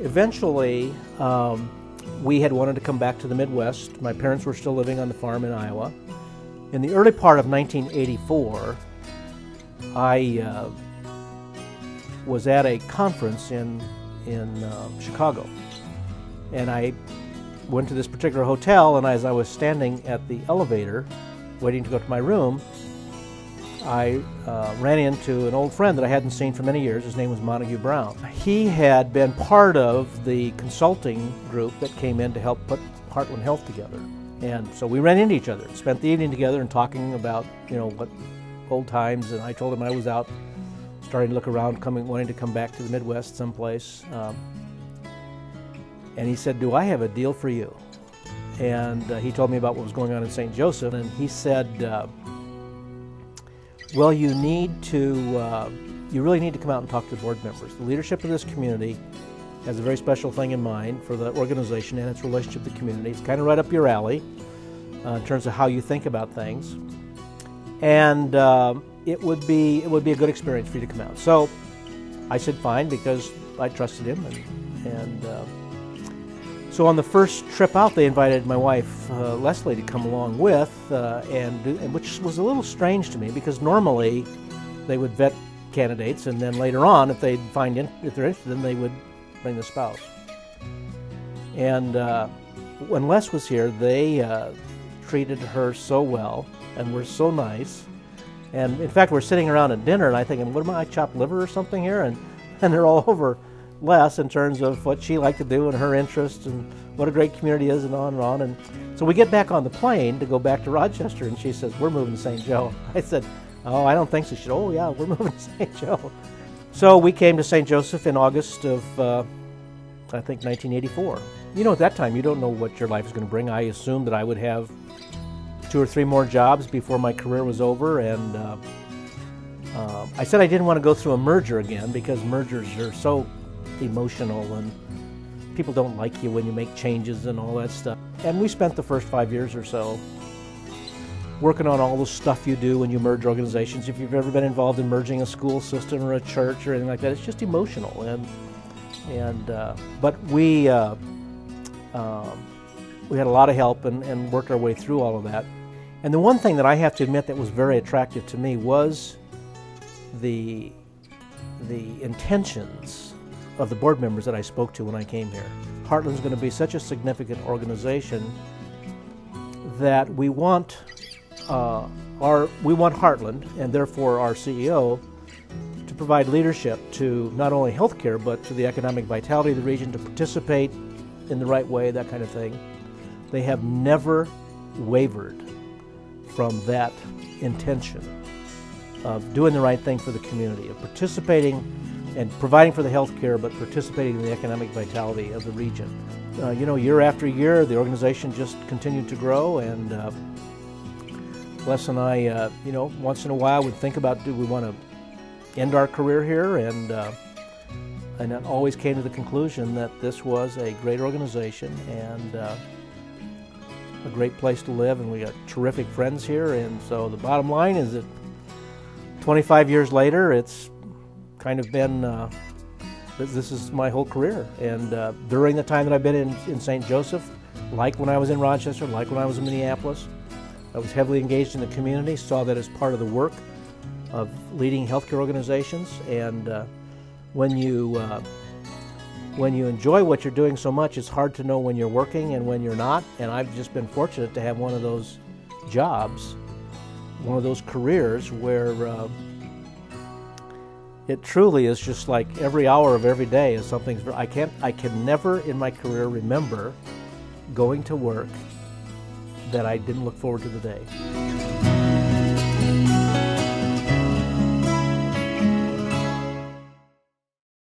Eventually, we had wanted to come back to the Midwest. My parents were still living on the farm in Iowa. In the early part of 1984, I was at a conference in Chicago, and I went to this particular hotel, and as I was standing at the elevator waiting to go to my room, I ran into an old friend that I hadn't seen for many years. His name was Montague Brown. He had been part of the consulting group that came in to help put Heartland Health together. And so we ran into each other, spent the evening together and talking about, what old times. And I told him I was out starting to look around, wanting to come back to the Midwest someplace. And he said, "Do I have a deal for you?" And he told me about what was going on in St. Joseph. And he said, "Well, you really need to come out and talk to the board members. The leadership of this community has a very special thing in mind for the organization and its relationship to the community. It's kind of right up your alley in terms of how you think about things. And it would be a good experience for you to come out." So I said fine, because I trusted him. So on the first trip out, they invited my wife, Leslie, to come along with, and which was a little strange to me, because normally they would vet candidates, and then later on, if they're interested, then they would bring the spouse. And when Les was here, they treated her so well and were so nice. And in fact, we're sitting around at dinner, and I think, what am I, chopped liver or something here? And they're all over Les in terms of what she liked to do and her interests and what a great community is, and on and on. And so we get back on the plane to go back to Rochester, and she says, "We're moving to St. Joe." I said, "Oh, I don't think so." She said, "Oh yeah, we're moving to St. Joe." So we came to St. Joseph in August of, I think, 1984. At that time, you don't know what your life is going to bring. I assumed that I would have 2 or 3 more jobs before my career was over, and I said I didn't want to go through a merger again, because mergers are so emotional, and people don't like you when you make changes and all that stuff. And we spent the first 5 years or so working on all the stuff you do when you merge organizations. If you've ever been involved in merging a school system or a church or anything like that, it's just emotional. But we had a lot of help and worked our way through all of that. And the one thing that I have to admit that was very attractive to me was the intentions of the board members that I spoke to when I came here. Heartland's going to be such a significant organization that we want Heartland, and therefore our CEO, to provide leadership to not only healthcare but to the economic vitality of the region, to participate in the right way, that kind of thing. They have never wavered from that intention of doing the right thing for the community, of participating and providing for the health care, but participating in the economic vitality of the region. Year after year, the organization just continued to grow, and Les and I, once in a while would think about, do we want to end our career here? And it always came to the conclusion that this was a great organization and a great place to live, and we got terrific friends here. And so the bottom line is that 25 years later, it's kind of been, this is my whole career. And during the time that I've been in St. Joseph, like when I was in Rochester, like when I was in Minneapolis, I was heavily engaged in the community, saw that as part of the work of leading healthcare organizations. And when you enjoy what you're doing so much, it's hard to know when you're working and when you're not. And I've just been fortunate to have one of those jobs, one of those careers where it truly is just like every hour of every day is something. I can never in my career remember going to work that I didn't look forward to the day.